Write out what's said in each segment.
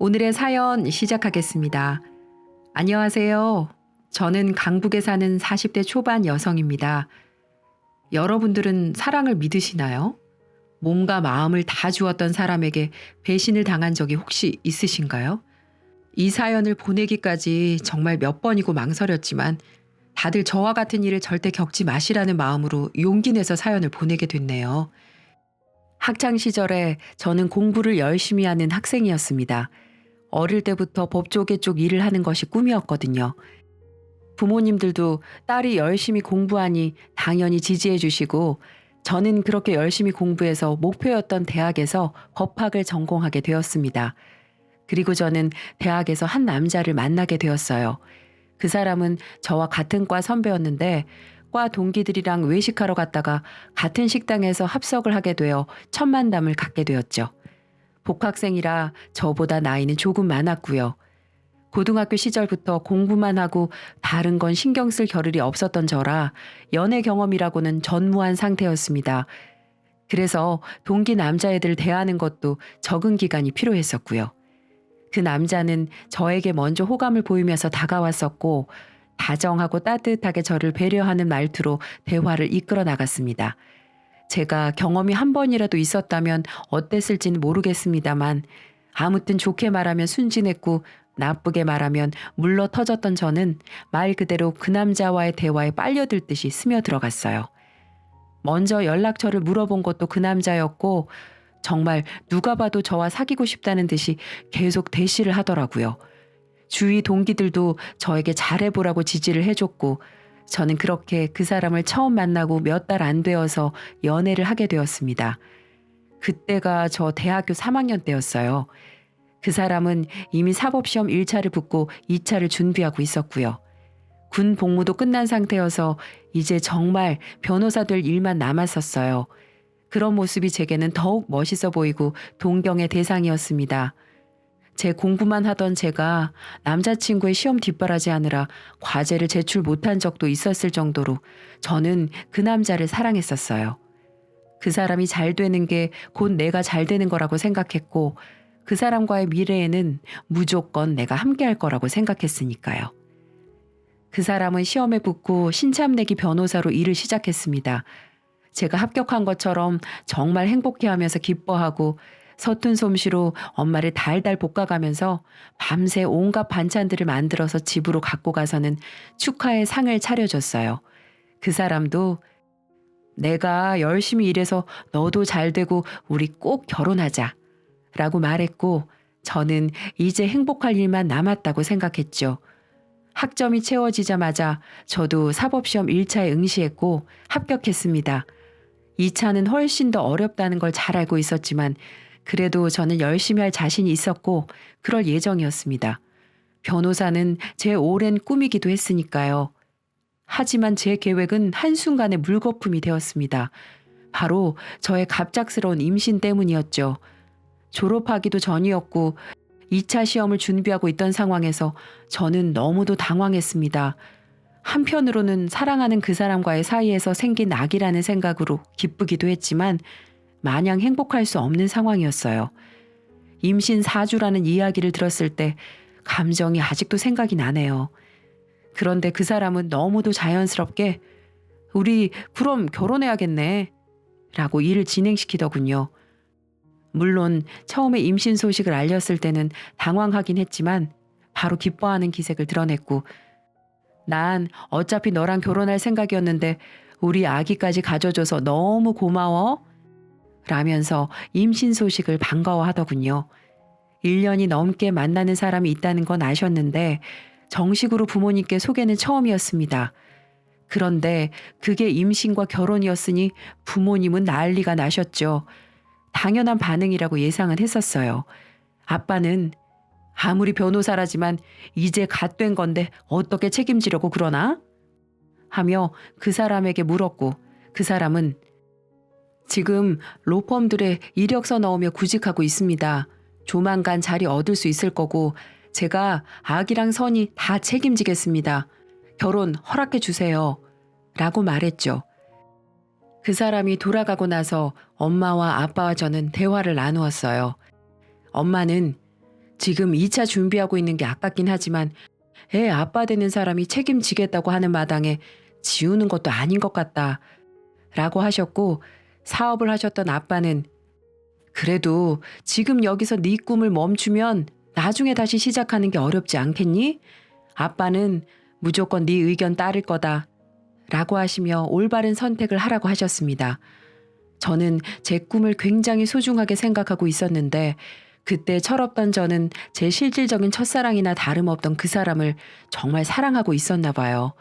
오늘의 사연 시작하겠습니다. 안녕하세요. 저는 강북에 사는 40대 초반 여성입니다. 여러분들은 사랑을 믿으시나요? 몸과 마음을 다 주었던 사람에게 배신을 당한 적이 혹시 있으신가요? 이 사연을 보내기까지 정말 몇 번이고 망설였지만 다들 저와 같은 일을 절대 겪지 마시라는 마음으로 용기 내서 사연을 보내게 됐네요. 학창 시절에 저는 공부를 열심히 하는 학생이었습니다. 어릴 때부터 법조계 쪽 일을 하는 것이 꿈이었거든요. 부모님들도 딸이 열심히 공부하니 당연히 지지해 주시고 저는 그렇게 열심히 공부해서 목표였던 대학에서 법학을 전공하게 되었습니다. 그리고 저는 대학에서 한 남자를 만나게 되었어요. 그 사람은 저와 같은 과 선배였는데 과 동기들이랑 외식하러 갔다가 같은 식당에서 합석을 하게 되어 첫 만남을 갖게 되었죠. 복학생이라 저보다 나이는 조금 많았고요. 고등학교 시절부터 공부만 하고 다른 건 신경 쓸 겨를이 없었던 저라 연애 경험이라고는 전무한 상태였습니다. 그래서 동기 남자애들 대하는 것도 적응 기간이 필요했었고요. 그 남자는 저에게 먼저 호감을 보이면서 다가왔었고 다정하고 따뜻하게 저를 배려하는 말투로 대화를 이끌어 나갔습니다. 제가 경험이 한 번이라도 있었다면 어땠을지는 모르겠습니다만 아무튼 좋게 말하면 순진했고 나쁘게 말하면 물러 터졌던 저는 말 그대로 그 남자와의 대화에 빨려들듯이 스며들어갔어요. 먼저 연락처를 물어본 것도 그 남자였고 정말 누가 봐도 저와 사귀고 싶다는 듯이 계속 대시를 하더라고요. 주위 동기들도 저에게 잘해보라고 지지를 해줬고 저는 그렇게 그 사람을 처음 만나고 몇 달 안 되어서 연애를 하게 되었습니다. 그때가 저 대학교 3학년 때였어요. 그 사람은 이미 사법시험 1차를 붙고 2차를 준비하고 있었고요. 군 복무도 끝난 상태여서 이제 정말 변호사 될 일만 남았었어요. 그런 모습이 제게는 더욱 멋있어 보이고 동경의 대상이었습니다. 제 공부만 하던 제가 남자친구의 시험 뒷바라지 하느라 과제를 제출 못한 적도 있었을 정도로 저는 그 남자를 사랑했었어요. 그 사람이 잘 되는 게 곧 내가 잘 되는 거라고 생각했고 그 사람과의 미래에는 무조건 내가 함께 할 거라고 생각했으니까요. 그 사람은 시험에 붙고 신참내기 변호사로 일을 시작했습니다. 제가 합격한 것처럼 정말 행복해하면서 기뻐하고 서툰 솜씨로 엄마를 달달 볶아가면서 밤새 온갖 반찬들을 만들어서 집으로 갖고 가서는 축하의 상을 차려줬어요. 그 사람도 내가 열심히 일해서 너도 잘 되고 우리 꼭 결혼하자 라고 말했고 저는 이제 행복할 일만 남았다고 생각했죠. 학점이 채워지자마자 저도 사법시험 1차에 응시했고 합격했습니다. 2차는 훨씬 더 어렵다는 걸 잘 알고 있었지만 그래도 저는 열심히 할 자신이 있었고 그럴 예정이었습니다. 변호사는 제 오랜 꿈이기도 했으니까요. 하지만 제 계획은 한순간에 물거품이 되었습니다. 바로 저의 갑작스러운 임신 때문이었죠. 졸업하기도 전이었고 2차 시험을 준비하고 있던 상황에서 저는 너무도 당황했습니다. 한편으로는 사랑하는 그 사람과의 사이에서 생긴 악이라는 생각으로 기쁘기도 했지만 마냥 행복할 수 없는 상황이었어요. 임신 4주라는 이야기를 들었을 때 감정이 아직도 생각이 나네요. 그런데 그 사람은 너무도 자연스럽게 우리 그럼 결혼해야겠네 라고 일을 진행시키더군요. 물론 처음에 임신 소식을 알렸을 때는 당황하긴 했지만 바로 기뻐하는 기색을 드러냈고 난 어차피 너랑 결혼할 생각이었는데 우리 아기까지 가져줘서 너무 고마워 라면서 임신 소식을 반가워하더군요. 1년이 넘게 만나는 사람이 있다는 건 아셨는데 정식으로 부모님께 소개는 처음이었습니다. 그런데 그게 임신과 결혼이었으니 부모님은 난리가 나셨죠. 당연한 반응이라고 예상은 했었어요. 아빠는 아무리 변호사라지만 이제 갓 된 건데 어떻게 책임지려고 그러나? 하며 그 사람에게 물었고 그 사람은 지금 로펌들의 이력서 넣으며 구직하고 있습니다. 조만간 자리 얻을 수 있을 거고 제가 아기랑 선이 다 책임지겠습니다. 결혼 허락해 주세요. 라고 말했죠. 그 사람이 돌아가고 나서 엄마와 아빠와 저는 대화를 나누었어요. 엄마는 지금 2차 준비하고 있는 게 아깝긴 하지만 애 아빠 되는 사람이 책임지겠다고 하는 마당에 지우는 것도 아닌 것 같다 라고 하셨고, 사업을 하셨던 아빠는 그래도 지금 여기서 네 꿈을 멈추면 나중에 다시 시작하는 게 어렵지 않겠니? 아빠는 무조건 네 의견 따를 거다 라고 하시며 올바른 선택을 하라고 하셨습니다. 저는 제 꿈을 굉장히 소중하게 생각하고 있었는데 그때 철없던 저는 제 실질적인 첫사랑이나 다름없던 그 사람을 정말 사랑하고 있었나 봐요.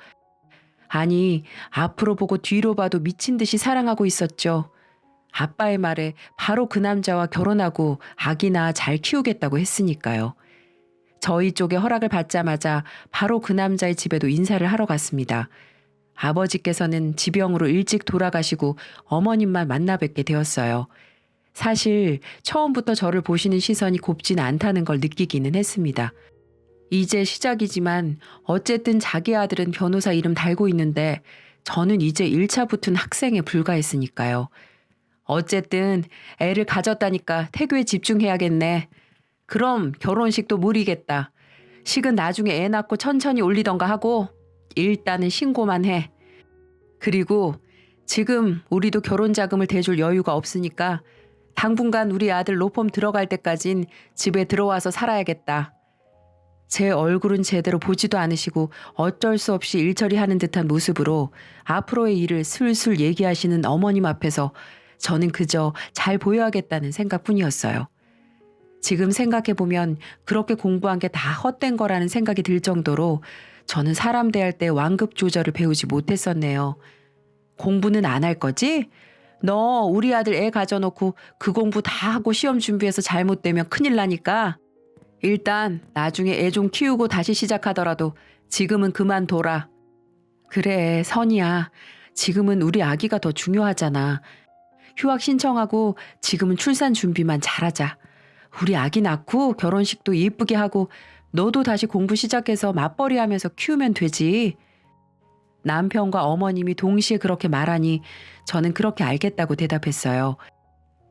아니, 앞으로 보고 뒤로 봐도 미친 듯이 사랑하고 있었죠. 아빠의 말에 바로 그 남자와 결혼하고 아기나 잘 키우겠다고 했으니까요. 저희 쪽에 허락을 받자마자 바로 그 남자의 집에도 인사를 하러 갔습니다. 아버지께서는 지병으로 일찍 돌아가시고 어머님만 만나 뵙게 되었어요. 사실 처음부터 저를 보시는 시선이 곱진 않다는 걸 느끼기는 했습니다. 이제 시작이지만 어쨌든 자기 아들은 변호사 이름 달고 있는데 저는 이제 1차 붙은 학생에 불과했으니까요. 어쨌든 애를 가졌다니까 태교에 집중해야겠네. 그럼 결혼식도 무리겠다. 식은 나중에 애 낳고 천천히 올리던가 하고 일단은 신고만 해. 그리고 지금 우리도 결혼 자금을 대줄 여유가 없으니까 당분간 우리 아들 로펌 들어갈 때까진 집에 들어와서 살아야겠다. 제 얼굴은 제대로 보지도 않으시고 어쩔 수 없이 일처리하는 듯한 모습으로 앞으로의 일을 술술 얘기하시는 어머님 앞에서 저는 그저 잘 보여야겠다는 생각뿐이었어요. 지금 생각해보면 그렇게 공부한 게 다 헛된 거라는 생각이 들 정도로 저는 사람 대할 때 완급 조절을 배우지 못했었네요. 공부는 안 할 거지? 너 우리 아들 애 가져놓고 그 공부 다 하고 시험 준비해서 잘못되면 큰일 나니까 일단 나중에 애 좀 키우고 다시 시작하더라도 지금은 그만둬라. 그래, 선이야. 지금은 우리 아기가 더 중요하잖아. 휴학 신청하고 지금은 출산 준비만 잘하자. 우리 아기 낳고 결혼식도 예쁘게 하고 너도 다시 공부 시작해서 맞벌이 하면서 키우면 되지. 남편과 어머님이 동시에 그렇게 말하니 저는 그렇게 알겠다고 대답했어요.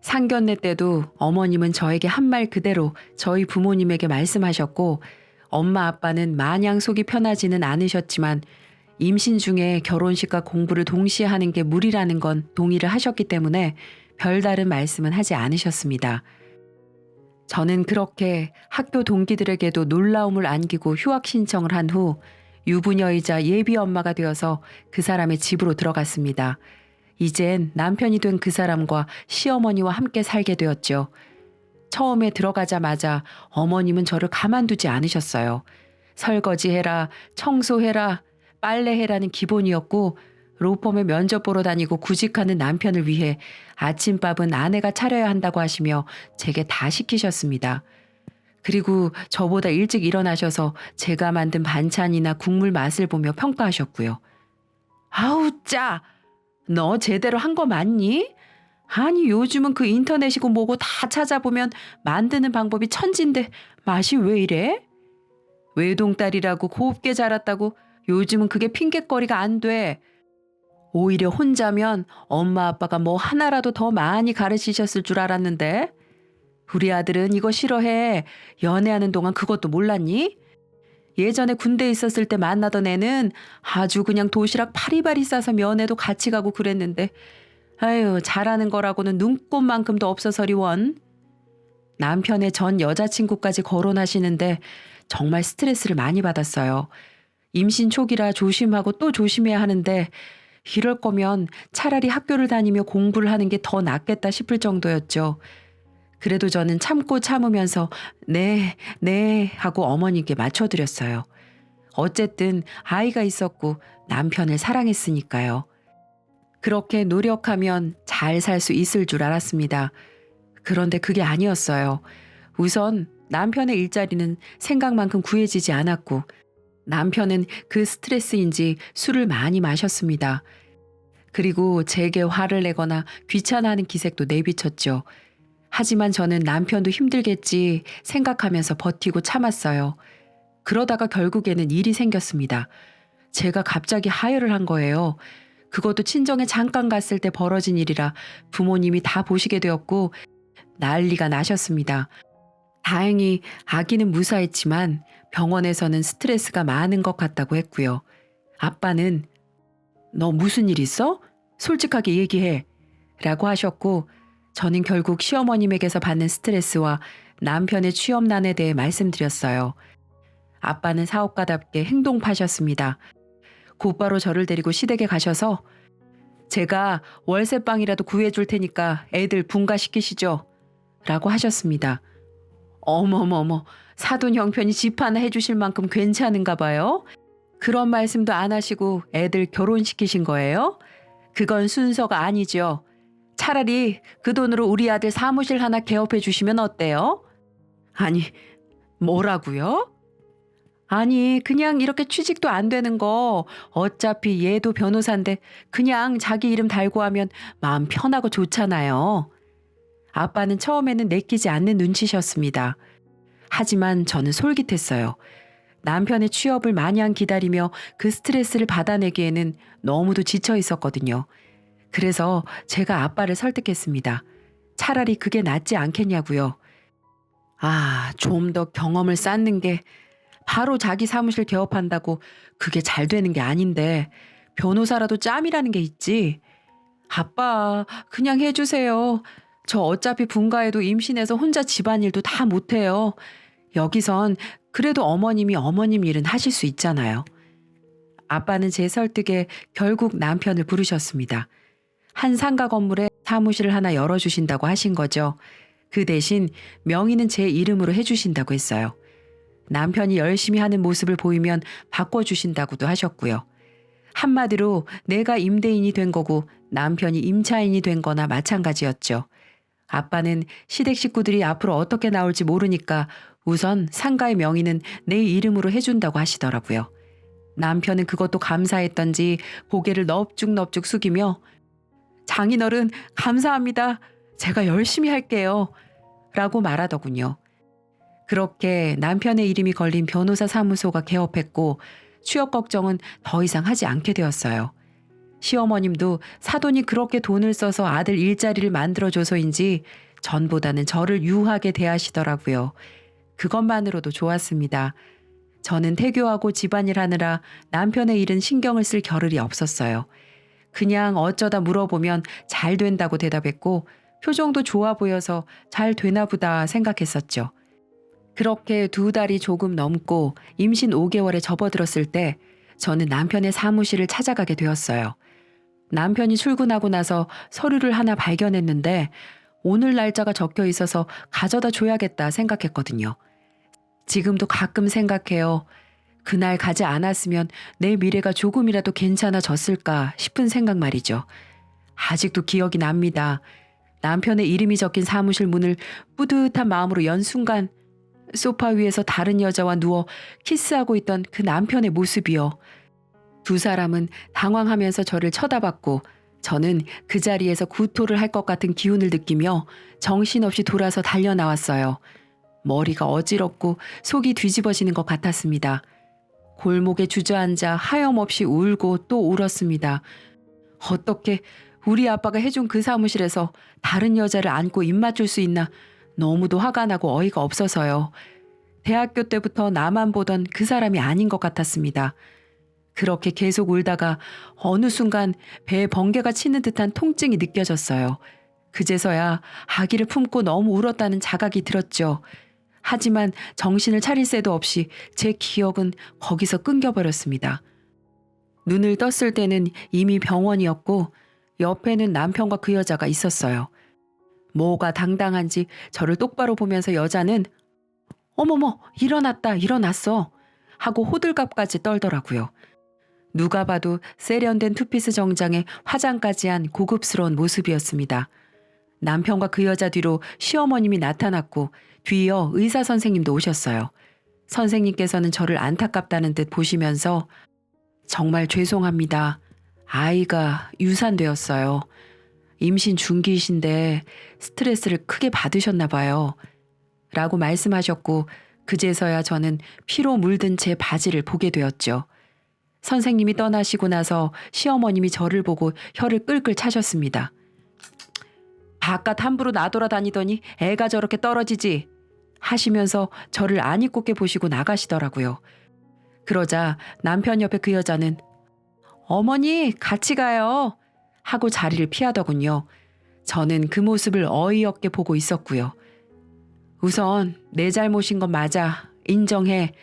상견례 때도 어머님은 저에게 한 말 그대로 저희 부모님에게 말씀하셨고 엄마 아빠는 마냥 속이 편하지는 않으셨지만 임신 중에 결혼식과 공부를 동시에 하는 게 무리라는 건 동의를 하셨기 때문에 별다른 말씀은 하지 않으셨습니다. 저는 그렇게 학교 동기들에게도 놀라움을 안기고 휴학 신청을 한 후 유부녀이자 예비 엄마가 되어서 그 사람의 집으로 들어갔습니다. 이젠 남편이 된 그 사람과 시어머니와 함께 살게 되었죠. 처음에 들어가자마자 어머님은 저를 가만두지 않으셨어요. 설거지해라, 청소해라, 빨래해라는 기본이었고 로펌에 면접 보러 다니고 구직하는 남편을 위해 아침밥은 아내가 차려야 한다고 하시며 제게 다 시키셨습니다. 그리고 저보다 일찍 일어나셔서 제가 만든 반찬이나 국물 맛을 보며 평가하셨고요. 아우 짜! 너 제대로 한 거 맞니? 아니 요즘은 그 인터넷이고 뭐고 다 찾아보면 만드는 방법이 천진데 맛이 왜 이래? 외동딸이라고 곱게 자랐다고 요즘은 그게 핑곗거리가 안 돼. 오히려 혼자면 엄마 아빠가 뭐 하나라도 더 많이 가르치셨을 줄 알았는데 우리 아들은 이거 싫어해. 연애하는 동안 그것도 몰랐니? 예전에 군대에 있었을 때 만나던 애는 아주 그냥 도시락 파리바리 싸서 면회도 같이 가고 그랬는데 아유 잘하는 거라고는 눈꼽만큼도 없어서리원. 남편의 전 여자친구까지 거론하시는데 정말 스트레스를 많이 받았어요. 임신 초기라 조심하고 또 조심해야 하는데 이럴 거면 차라리 학교를 다니며 공부를 하는 게 더 낫겠다 싶을 정도였죠. 그래도 저는 참고 참으면서 네 하고 어머니께 맞춰드렸어요. 어쨌든 아이가 있었고 남편을 사랑했으니까요. 그렇게 노력하면 잘 살 수 있을 줄 알았습니다. 그런데 그게 아니었어요. 우선 남편의 일자리는 생각만큼 구해지지 않았고 남편은 그 스트레스인지 술을 많이 마셨습니다. 그리고 제게 화를 내거나 귀찮아하는 기색도 내비쳤죠. 하지만 저는 남편도 힘들겠지 생각하면서 버티고 참았어요. 그러다가 결국에는 일이 생겼습니다. 제가 갑자기 하혈을 한 거예요. 그것도 친정에 잠깐 갔을 때 벌어진 일이라 부모님이 다 보시게 되었고 난리가 나셨습니다. 다행히 아기는 무사했지만 병원에서는 스트레스가 많은 것 같다고 했고요. 아빠는 너 무슨 일 있어? 솔직하게 얘기해. 라고 하셨고 저는 결국 시어머님에게서 받는 스트레스와 남편의 취업난에 대해 말씀드렸어요. 아빠는 사업가답게 행동파셨습니다. 곧바로 저를 데리고 시댁에 가셔서 제가 월세방이라도 구해줄 테니까 애들 분가시키시죠. 라고 하셨습니다. 어머머머, 사돈 형편이 집 하나 해주실 만큼 괜찮은가 봐요? 그런 말씀도 안 하시고 애들 결혼시키신 거예요? 그건 순서가 아니죠. 차라리 그 돈으로 우리 아들 사무실 하나 개업해 주시면 어때요? 아니, 뭐라고요? 아니, 그냥 이렇게 취직도 안 되는 거 어차피 얘도 변호사인데 그냥 자기 이름 달고 하면 마음 편하고 좋잖아요. 아빠는 처음에는 내키지 않는 눈치셨습니다. 하지만 저는 솔깃했어요. 남편의 취업을 마냥 기다리며 그 스트레스를 받아내기에는 너무도 지쳐 있었거든요. 그래서 제가 아빠를 설득했습니다. 차라리 그게 낫지 않겠냐고요. 아, 좀 더 경험을 쌓는 게 바로 자기 사무실 개업한다고 그게 잘 되는 게 아닌데 변호사라도 짬이라는 게 있지. 아빠, 그냥 해주세요. 저 어차피 분가해도 임신해서 혼자 집안일도 다 못해요. 여기선 그래도 어머님이 어머님 일은 하실 수 있잖아요. 아빠는 제 설득에 결국 남편을 부르셨습니다. 한 상가 건물에 사무실을 하나 열어주신다고 하신 거죠. 그 대신 명의는 제 이름으로 해주신다고 했어요. 남편이 열심히 하는 모습을 보이면 바꿔주신다고도 하셨고요. 한마디로 내가 임대인이 된 거고 남편이 임차인이 된 거나 마찬가지였죠. 아빠는 시댁 식구들이 앞으로 어떻게 나올지 모르니까 우선 상가의 명의는 내 이름으로 해준다고 하시더라고요. 남편은 그것도 감사했던지 고개를 넙죽넙죽 숙이며 장인어른 감사합니다. 제가 열심히 할게요. 라고 말하더군요. 그렇게 남편의 이름이 걸린 변호사 사무소가 개업했고 취업 걱정은 더 이상 하지 않게 되었어요. 시어머님도 사돈이 그렇게 돈을 써서 아들 일자리를 만들어줘서인지 전보다는 저를 유하게 대하시더라고요. 그것만으로도 좋았습니다. 저는 태교하고 집안일 하느라 남편의 일은 신경을 쓸 겨를이 없었어요. 그냥 어쩌다 물어보면 잘 된다고 대답했고 표정도 좋아 보여서 잘 되나 보다 생각했었죠. 그렇게 2달이 조금 넘고 임신 5개월에 접어들었을 때 저는 남편의 사무실을 찾아가게 되었어요. 남편이 출근하고 나서 서류를 하나 발견했는데 오늘 날짜가 적혀 있어서 가져다 줘야겠다 생각했거든요. 지금도 가끔 생각해요. 그날 가지 않았으면 내 미래가 조금이라도 괜찮아졌을까 싶은 생각 말이죠. 아직도 기억이 납니다. 남편의 이름이 적힌 사무실 문을 뿌듯한 마음으로 연 순간 소파 위에서 다른 여자와 누워 키스하고 있던 그 남편의 모습이요. 두 사람은 당황하면서 저를 쳐다봤고 저는 그 자리에서 구토를 할 것 같은 기운을 느끼며 정신없이 돌아서 달려나왔어요. 머리가 어지럽고 속이 뒤집어지는 것 같았습니다. 골목에 주저앉아 하염없이 울고 또 울었습니다. 어떻게 우리 아빠가 해준 그 사무실에서 다른 여자를 안고 입 맞출 수 있나 너무도 화가 나고 어이가 없어서요. 대학교 때부터 나만 보던 그 사람이 아닌 것 같았습니다. 그렇게 계속 울다가 어느 순간 배에 번개가 치는 듯한 통증이 느껴졌어요. 그제서야 아기를 품고 너무 울었다는 자각이 들었죠. 하지만 정신을 차릴 새도 없이 제 기억은 거기서 끊겨버렸습니다. 눈을 떴을 때는 이미 병원이었고 옆에는 남편과 그 여자가 있었어요. 뭐가 당당한지 저를 똑바로 보면서 여자는 어머머 일어났어 하고 호들갑까지 떨더라고요. 누가 봐도 세련된 투피스 정장에 화장까지 한 고급스러운 모습이었습니다. 남편과 그 여자 뒤로 시어머님이 나타났고 뒤이어 의사 선생님도 오셨어요. 선생님께서는 저를 안타깝다는 듯 보시면서 정말 죄송합니다. 아이가 유산되었어요. 임신 중기이신데 스트레스를 크게 받으셨나 봐요. 라고 말씀하셨고 그제서야 저는 피로 물든 제 바지를 보게 되었죠. 선생님이 떠나시고 나서 시어머님이 저를 보고 혀를 끌끌 차셨습니다. 바깥 함부로 나돌아다니더니 애가 저렇게 떨어지지. 하시면서 저를 안 입곱게 보시고 나가시더라고요. 그러자 남편 옆에 그 여자는 어머니 같이 가요 하고 자리를 피하더군요. 저는 그 모습을 어이없게 보고 있었고요. 우선 내 잘못인 건 맞아. 인정해.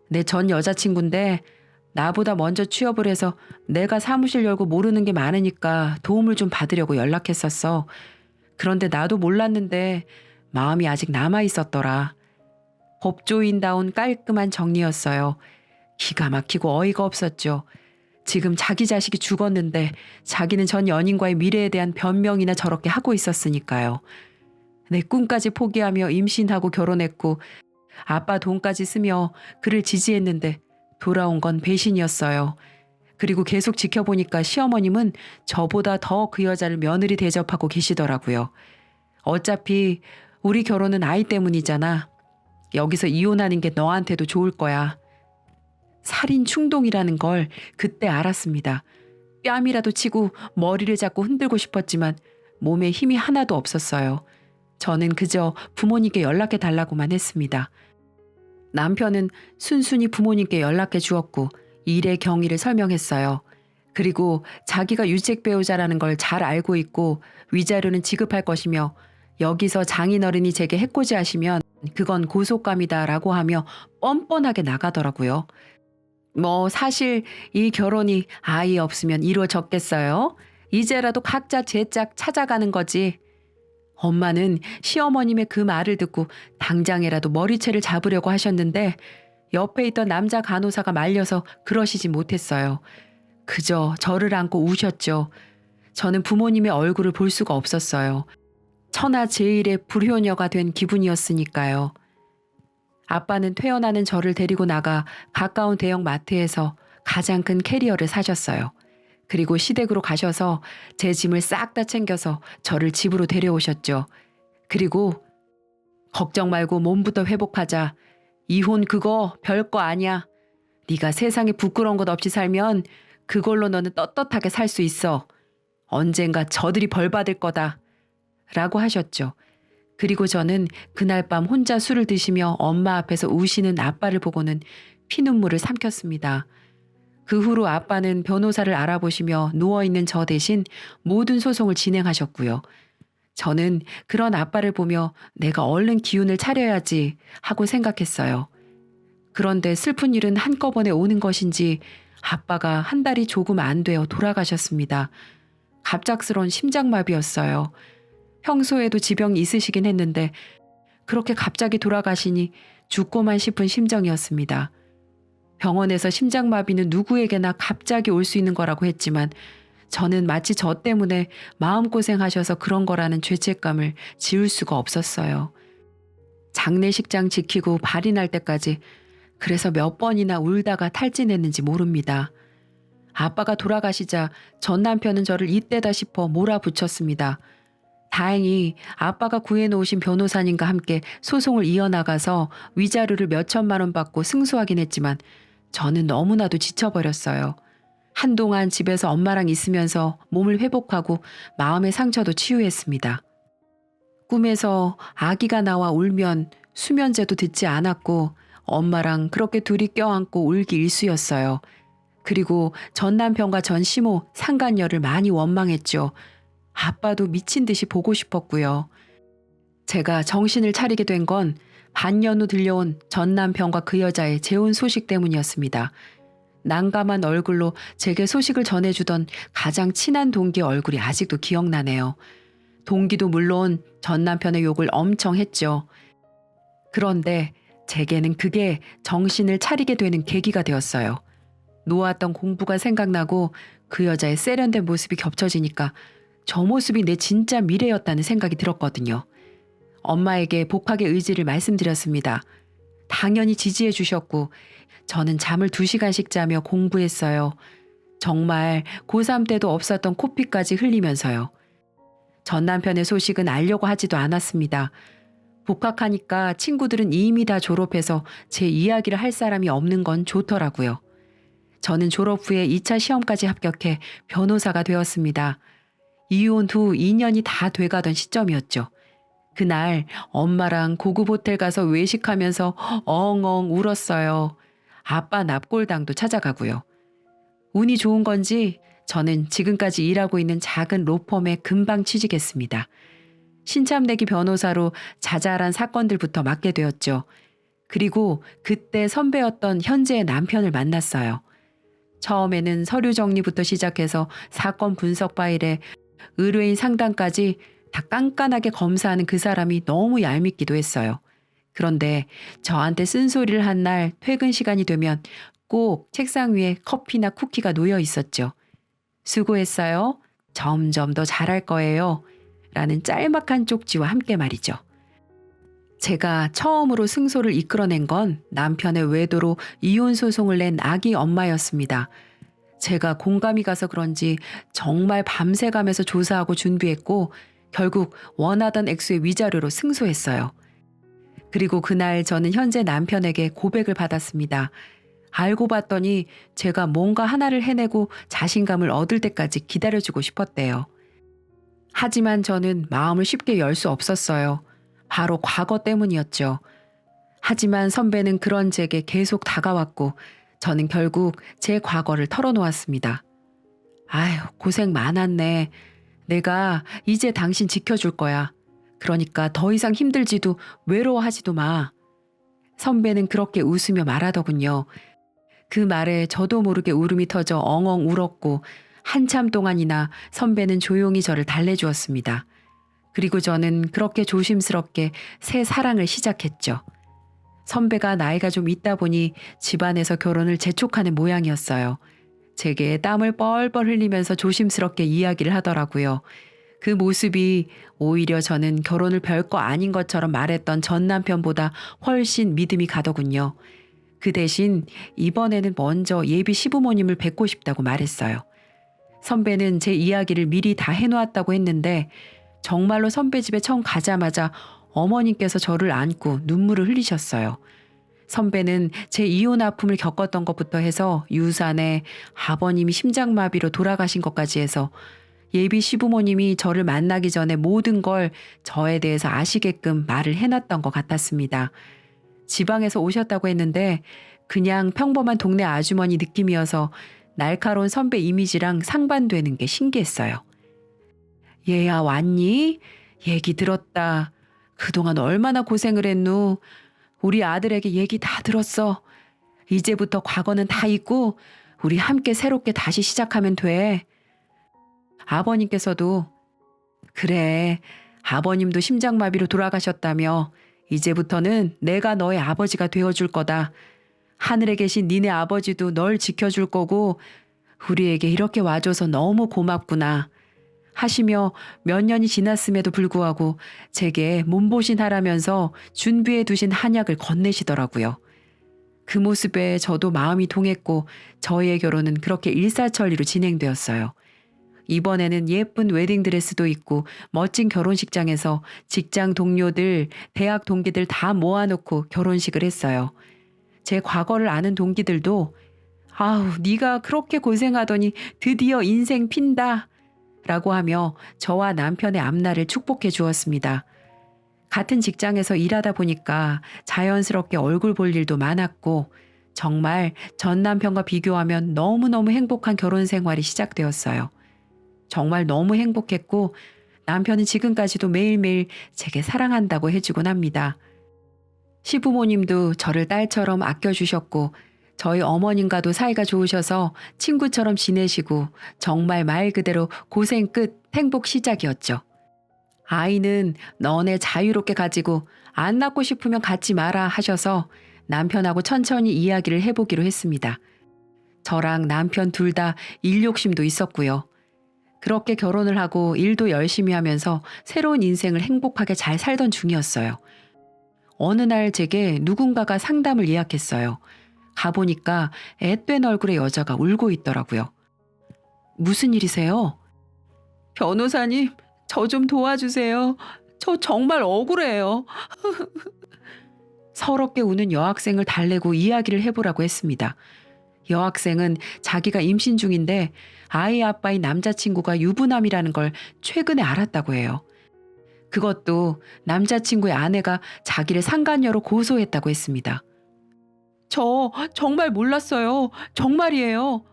내 전 여자친구인데 나보다 먼저 취업을 해서 내가 사무실 열고 모르는 게 많으니까 도움을 좀 받으려고 연락했었어. 그런데 나도 몰랐는데 마음이 아직 남아 있었더라. 법조인다운 깔끔한 정리였어요. 기가 막히고 어이가 없었죠. 지금 자기 자식이 죽었는데 자기는 전 연인과의 미래에 대한 변명이나 저렇게 하고 있었으니까요. 내 꿈까지 포기하며 임신하고 결혼했고 아빠 돈까지 쓰며 그를 지지했는데 돌아온 건 배신이었어요. 그리고 계속 지켜보니까 시어머님은 저보다 더 그 여자를 며느리 대접하고 계시더라고요. 어차피 우리 결혼은 아이 때문이잖아. 여기서 이혼하는 게 너한테도 좋을 거야. 살인 충동이라는 걸 그때 알았습니다. 뺨이라도 치고 머리를 잡고 흔들고 싶었지만 몸에 힘이 하나도 없었어요. 저는 그저 부모님께 연락해 달라고만 했습니다. 남편은 순순히 부모님께 연락해 주었고 일의 경위를 설명했어요. 그리고 자기가 유책 배우자라는 걸 잘 알고 있고 위자료는 지급할 것이며 여기서 장인어른이 제게 해코지하시면 그건 고속감이다라고 하며 뻔뻔하게 나가더라고요. 뭐 사실 이 결혼이 아이 없으면 이루어졌겠어요? 이제라도 각자 제 짝 찾아가는 거지. 엄마는 시어머님의 그 말을 듣고 당장이라도 머리채를 잡으려고 하셨는데 옆에 있던 남자 간호사가 말려서 그러시지 못했어요. 그저 저를 안고 우셨죠. 저는 부모님의 얼굴을 볼 수가 없었어요. 천하제일의 불효녀가 된 기분이었으니까요. 아빠는 퇴원하는 저를 데리고 나가 가까운 대형 마트에서 가장 큰 캐리어를 사셨어요. 그리고 시댁으로 가셔서 제 짐을 싹 다 챙겨서 저를 집으로 데려오셨죠. 그리고 걱정 말고 몸부터 회복하자. 이혼 그거 별거 아니야. 네가 세상에 부끄러운 것 없이 살면 그걸로 너는 떳떳하게 살 수 있어. 언젠가 저들이 벌 받을 거다. 라고 하셨죠. 그리고 저는 그날 밤 혼자 술을 드시며 엄마 앞에서 우시는 아빠를 보고는 피눈물을 삼켰습니다. 그 후로 아빠는 변호사를 알아보시며 누워있는 저 대신 모든 소송을 진행하셨고요. 저는 그런 아빠를 보며 내가 얼른 기운을 차려야지 하고 생각했어요. 그런데 슬픈 일은 한꺼번에 오는 것인지 아빠가 한 달이 조금 안 되어 돌아가셨습니다. 갑작스러운 심장마비였어요. 평소에도 지병이 있으시긴 했는데 그렇게 갑자기 돌아가시니 죽고만 싶은 심정이었습니다. 병원에서 심장마비는 누구에게나 갑자기 올 수 있는 거라고 했지만 저는 마치 저 때문에 마음고생하셔서 그런 거라는 죄책감을 지울 수가 없었어요. 장례식장 지키고 발이 날 때까지 그래서 몇 번이나 울다가 탈진했는지 모릅니다. 아빠가 돌아가시자 전 남편은 저를 이때다 싶어 몰아붙였습니다. 다행히 아빠가 구해놓으신 변호사님과 함께 소송을 이어나가서 위자료를 몇 천만 원 받고 승소하긴 했지만 저는 너무나도 지쳐버렸어요. 한동안 집에서 엄마랑 있으면서 몸을 회복하고 마음의 상처도 치유했습니다. 꿈에서 아기가 나와 울면 수면제도 듣지 않았고 엄마랑 그렇게 둘이 껴안고 울기 일쑤였어요. 그리고 전 남편과 전 시모, 상간녀를 많이 원망했죠. 아빠도 미친 듯이 보고 싶었고요. 제가 정신을 차리게 된 건 반년 후 들려온 전 남편과 그 여자의 재혼 소식 때문이었습니다. 난감한 얼굴로 제게 소식을 전해주던 가장 친한 동기의 얼굴이 아직도 기억나네요. 동기도 물론 전 남편의 욕을 엄청 했죠. 그런데 제게는 그게 정신을 차리게 되는 계기가 되었어요. 놓았던 공부가 생각나고 그 여자의 세련된 모습이 겹쳐지니까 저 모습이 내 진짜 미래였다는 생각이 들었거든요. 엄마에게 복학의 의지를 말씀드렸습니다. 당연히 지지해 주셨고 저는 잠을 2시간씩 자며 공부했어요. 정말 고3 때도 없었던 코피까지 흘리면서요. 전 남편의 소식은 알려고 하지도 않았습니다. 복학하니까 친구들은 이미 다 졸업해서 제 이야기를 할 사람이 없는 건 좋더라고요. 저는 졸업 후에 2차 시험까지 합격해 변호사가 되었습니다. 이혼 후 2년이 다 돼가던 시점이었죠. 그날 엄마랑 고급 호텔 가서 외식하면서 엉엉 울었어요. 아빠 납골당도 찾아가고요. 운이 좋은 건지 저는 지금까지 일하고 있는 작은 로펌에 금방 취직했습니다. 신참내기 변호사로 자잘한 사건들부터 맡게 되었죠. 그리고 그때 선배였던 현재의 남편을 만났어요. 처음에는 서류 정리부터 시작해서 사건 분석 파일에 의뢰인 상담까지 다 깐깐하게 검사하는 그 사람이 너무 얄밉기도 했어요. 그런데 저한테 쓴소리를 한 날 퇴근 시간이 되면 꼭 책상 위에 커피나 쿠키가 놓여 있었죠. 수고했어요. 점점 더 잘할 거예요. 라는 짤막한 쪽지와 함께 말이죠. 제가 처음으로 승소를 이끌어낸 건 남편의 외도로 이혼 소송을 낸 아기 엄마였습니다. 제가 공감이 가서 그런지 정말 밤새 가면서 조사하고 준비했고 결국 원하던 액수의 위자료로 승소했어요. 그리고 그날 저는 현재 남편에게 고백을 받았습니다. 알고 봤더니 제가 뭔가 하나를 해내고 자신감을 얻을 때까지 기다려주고 싶었대요. 하지만 저는 마음을 쉽게 열 수 없었어요. 바로 과거 때문이었죠. 하지만 선배는 그런 제게 계속 다가왔고 저는 결국 제 과거를 털어놓았습니다. 아휴, 고생 많았네. 내가 이제 당신 지켜줄 거야. 그러니까 더 이상 힘들지도 외로워하지도 마. 선배는 그렇게 웃으며 말하더군요. 그 말에 저도 모르게 울음이 터져 엉엉 울었고 한참 동안이나 선배는 조용히 저를 달래주었습니다. 그리고 저는 그렇게 조심스럽게 새 사랑을 시작했죠. 선배가 나이가 좀 있다 보니 집안에서 결혼을 재촉하는 모양이었어요. 제게 땀을 뻘뻘 흘리면서 조심스럽게 이야기를 하더라고요. 그 모습이 오히려 저는 결혼을 별거 아닌 것처럼 말했던 전 남편보다 훨씬 믿음이 가더군요. 그 대신 이번에는 먼저 예비 시부모님을 뵙고 싶다고 말했어요. 선배는 제 이야기를 미리 다 해놓았다고 했는데 정말로 선배 집에 처음 가자마자 어머님께서 저를 안고 눈물을 흘리셨어요. 선배는 제 이혼 아픔을 겪었던 것부터 해서 유산에 아버님이 심장마비로 돌아가신 것까지 해서 예비 시부모님이 저를 만나기 전에 모든 걸 저에 대해서 아시게끔 말을 해놨던 것 같았습니다. 지방에서 오셨다고 했는데 그냥 평범한 동네 아주머니 느낌이어서 날카로운 선배 이미지랑 상반되는 게 신기했어요. 얘야 왔니? 얘기 들었다. 그동안 얼마나 고생을 했누. 우리 아들에게 얘기 다 들었어. 이제부터 과거는 다 잊고 우리 함께 새롭게 다시 시작하면 돼. 아버님께서도 그래. 아버님도 심장마비로 돌아가셨다며 이제부터는 내가 너의 아버지가 되어줄 거다. 하늘에 계신 니네 아버지도 널 지켜줄 거고 우리에게 이렇게 와줘서 너무 고맙구나. 하시며 몇 년이 지났음에도 불구하고 제게 몸보신하라면서 준비해 두신 한약을 건네시더라고요. 그 모습에 저도 마음이 동했고 저희의 결혼은 그렇게 일사천리로 진행되었어요. 이번에는 예쁜 웨딩드레스도 입고 멋진 결혼식장에서 직장 동료들, 대학 동기들 다 모아놓고 결혼식을 했어요. 제 과거를 아는 동기들도 아우 네가 그렇게 고생하더니 드디어 인생 핀다 라고 하며 저와 남편의 앞날을 축복해 주었습니다. 같은 직장에서 일하다 보니까 자연스럽게 얼굴 볼 일도 많았고 정말 전 남편과 비교하면 너무너무 행복한 결혼 생활이 시작되었어요. 정말 너무 행복했고 남편은 지금까지도 매일매일 제게 사랑한다고 해주곤 합니다. 시부모님도 저를 딸처럼 아껴주셨고 저희 어머님과도 사이가 좋으셔서 친구처럼 지내시고 정말 말 그대로 고생 끝 행복 시작이었죠. 아이는 너네 자유롭게 가지고 안 낳고 싶으면 갖지 마라 하셔서 남편하고 천천히 이야기를 해보기로 했습니다. 저랑 남편 둘 다 일 욕심도 있었고요. 그렇게 결혼을 하고 일도 열심히 하면서 새로운 인생을 행복하게 잘 살던 중이었어요. 어느 날 제게 누군가가 상담을 예약했어요. 가보니까 앳된 얼굴의 여자가 울고 있더라고요. 무슨 일이세요? 변호사님, 저 좀 도와주세요. 저 정말 억울해요. 서럽게 우는 여학생을 달래고 이야기를 해보라고 했습니다. 여학생은 자기가 임신 중인데 아이 아빠인 남자친구가 유부남이라는 걸 최근에 알았다고 해요. 그것도 남자친구의 아내가 자기를 상간녀로 고소했다고 했습니다. 저 정말 몰랐어요. 정말이에요.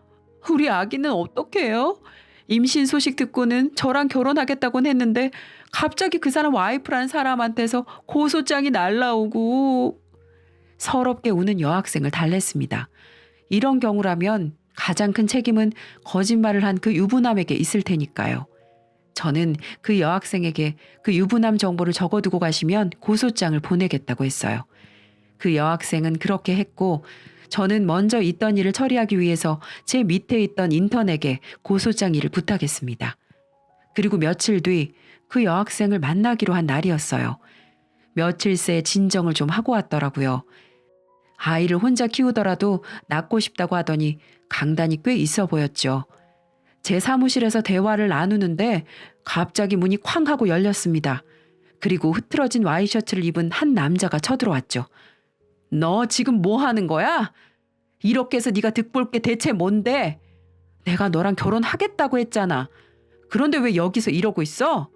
우리 아기는 어떻게 해요? 임신 소식 듣고는 저랑 결혼하겠다곤 했는데 갑자기 그 사람 와이프라는 사람한테서 고소장이 날라오고. 서럽게 우는 여학생을 달랬습니다. 이런 경우라면 가장 큰 책임은 거짓말을 한 그 유부남에게 있을 테니까요. 저는 그 여학생에게 그 유부남 정보를 적어두고 가시면 고소장을 보내겠다고 했어요. 그 여학생은 그렇게 했고, 저는 먼저 있던 일을 처리하기 위해서 제 밑에 있던 인턴에게 고소장 일을 부탁했습니다. 그리고 며칠 뒤 그 여학생을 만나기로 한 날이었어요. 며칠 새 진정을 좀 하고 왔더라고요. 아이를 혼자 키우더라도 낳고 싶다고 하더니 강단이 꽤 있어 보였죠. 제 사무실에서 대화를 나누는데 갑자기 문이 쾅 하고 열렸습니다. 그리고 흐트러진 와이셔츠를 입은 한 남자가 쳐들어왔죠. 너 지금 뭐 하는 거야? 이렇게 해서 네가 득볼 게 대체 뭔데? 내가 너랑 결혼하겠다고 했잖아. 그런데 왜 여기서 이러고 있어?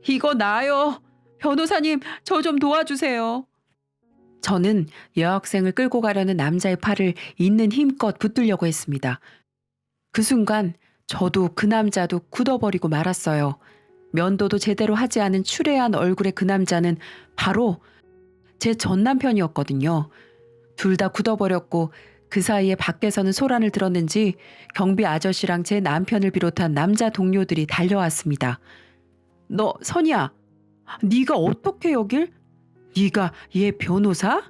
이거 나요. 변호사님, 저 좀 도와주세요. 저는 여학생을 끌고 가려는 남자의 팔을 있는 힘껏 붙들려고 했습니다. 그 순간 저도 그 남자도 굳어버리고 말았어요. 면도도 제대로 하지 않은 추레한 얼굴의 그 남자는 바로 제 전 남편이었거든요. 둘 다 굳어버렸고 그 사이에 밖에서는 소란을 들었는지 경비 아저씨랑 제 남편을 비롯한 남자 동료들이 달려왔습니다. 너 선이야, 네가 어떻게 여길? 네가 얘 변호사?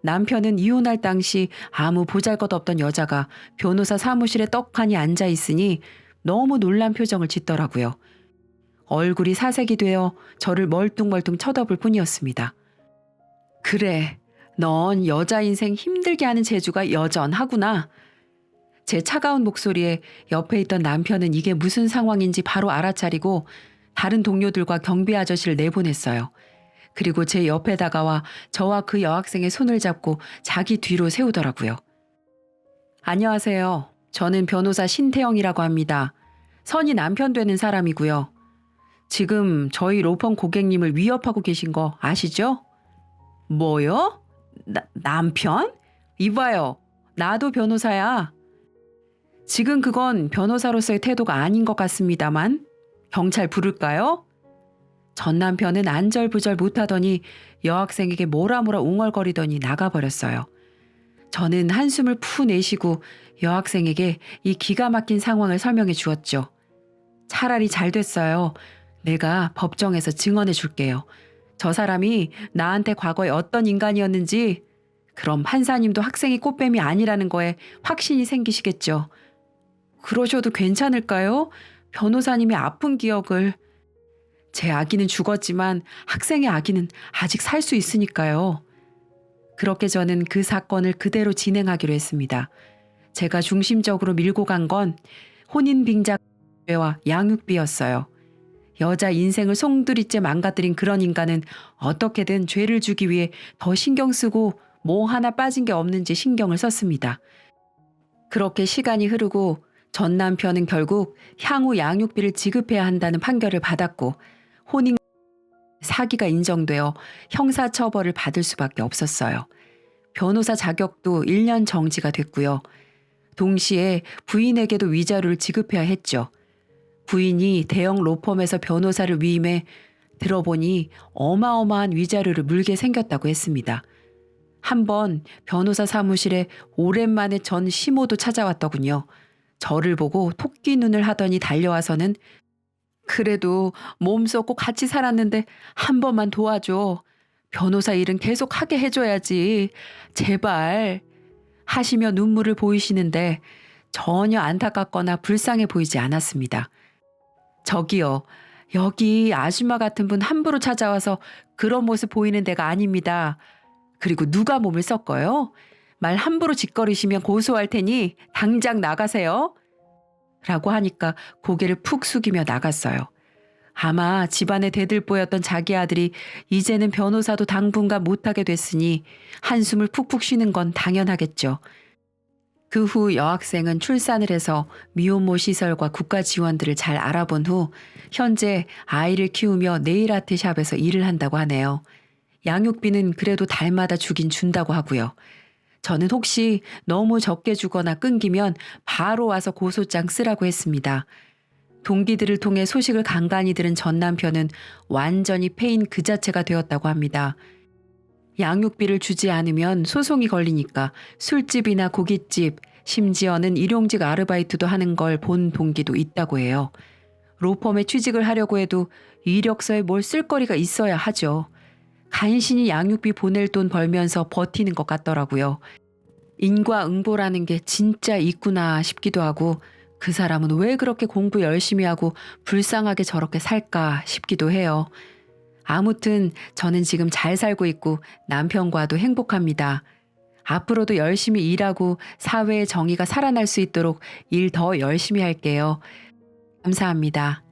남편은 이혼할 당시 아무 보잘것없던 여자가 변호사 사무실에 떡하니 앉아 있으니 너무 놀란 표정을 짓더라고요. 얼굴이 사색이 되어 저를 멀뚱멀뚱 쳐다볼 뿐이었습니다. 그래, 넌 여자 인생 힘들게 하는 재주가 여전하구나. 제 차가운 목소리에 옆에 있던 남편은 이게 무슨 상황인지 바로 알아차리고 다른 동료들과 경비 아저씨를 내보냈어요. 그리고 제 옆에 다가와 저와 그 여학생의 손을 잡고 자기 뒤로 세우더라고요. 안녕하세요. 저는 변호사 신태영이라고 합니다. 선이 남편 되는 사람이고요. 지금 저희 로펌 고객님을 위협하고 계신 거 아시죠? 뭐요? 남편? 이봐요. 나도 변호사야. 지금 그건 변호사로서의 태도가 아닌 것 같습니다만. 경찰 부를까요? 전 남편은 안절부절 못하더니 여학생에게 뭐라 웅얼거리더니 나가버렸어요. 저는 한숨을 푸 내쉬고 여학생에게 이 기가 막힌 상황을 설명해 주었죠. 차라리 잘 됐어요. 내가 법정에서 증언해 줄게요. 저 사람이 나한테 과거에 어떤 인간이었는지, 그럼 판사님도 학생이 꽃뱀이 아니라는 거에 확신이 생기시겠죠. 그러셔도 괜찮을까요? 변호사님의 아픈 기억을. 제 아기는 죽었지만 학생의 아기는 아직 살 수 있으니까요. 그렇게 저는 그 사건을 그대로 진행하기로 했습니다. 제가 중심적으로 밀고 간 건 혼인빙자죄와 양육비였어요. 여자 인생을 송두리째 망가뜨린 그런 인간은 어떻게든 죄를 주기 위해 더 신경 쓰고 뭐 하나 빠진 게 없는지 신경을 썼습니다. 그렇게 시간이 흐르고 전 남편은 결국 향후 양육비를 지급해야 한다는 판결을 받았고 혼인 사기가 인정되어 형사처벌을 받을 수밖에 없었어요. 변호사 자격도 1년 정지가 됐고요. 동시에 부인에게도 위자료를 지급해야 했죠. 부인이 대형 로펌에서 변호사를 위임해 들어보니 어마어마한 위자료를 물게 생겼다고 했습니다. 한번 변호사 사무실에 오랜만에 전 시모도 찾아왔더군요. 저를 보고 토끼 눈을 하더니 달려와서는 그래도 몸 썩고 같이 살았는데 한 번만 도와줘. 변호사 일은 계속 하게 해줘야지. 제발. 하시며 눈물을 보이시는데 전혀 안타깝거나 불쌍해 보이지 않았습니다. 저기요. 여기 아줌마 같은 분 함부로 찾아와서 그런 모습 보이는 데가 아닙니다. 그리고 누가 몸을 썩어요? 말 함부로 짓거리시면 고소할 테니 당장 나가세요. 라고 하니까 고개를 푹 숙이며 나갔어요. 아마 집안의 대들보였던 자기 아들이 이제는 변호사도 당분간 못하게 됐으니 한숨을 푹푹 쉬는 건 당연하겠죠. 그 후 여학생은 출산을 해서 미혼모 시설과 국가 지원들을 잘 알아본 후 현재 아이를 키우며 네일 아트 샵에서 일을 한다고 하네요. 양육비는 그래도 달마다 주긴 준다고 하고요. 저는 혹시 너무 적게 주거나 끊기면 바로 와서 고소장 쓰라고 했습니다. 동기들을 통해 소식을 간간히 들은 전 남편은 완전히 패인 그 자체가 되었다고 합니다. 양육비를 주지 않으면 소송이 걸리니까 술집이나 고깃집, 심지어는 일용직 아르바이트도 하는 걸 본 동기도 있다고 해요. 로펌에 취직을 하려고 해도 이력서에 뭘 쓸 거리가 있어야 하죠. 간신히 양육비 보낼 돈 벌면서 버티는 것 같더라고요. 인과응보라는 게 진짜 있구나 싶기도 하고 그 사람은 왜 그렇게 공부 열심히 하고 불쌍하게 저렇게 살까 싶기도 해요. 아무튼 저는 지금 잘 살고 있고 남편과도 행복합니다. 앞으로도 열심히 일하고 사회의 정의가 살아날 수 있도록 일 더 열심히 할게요. 감사합니다.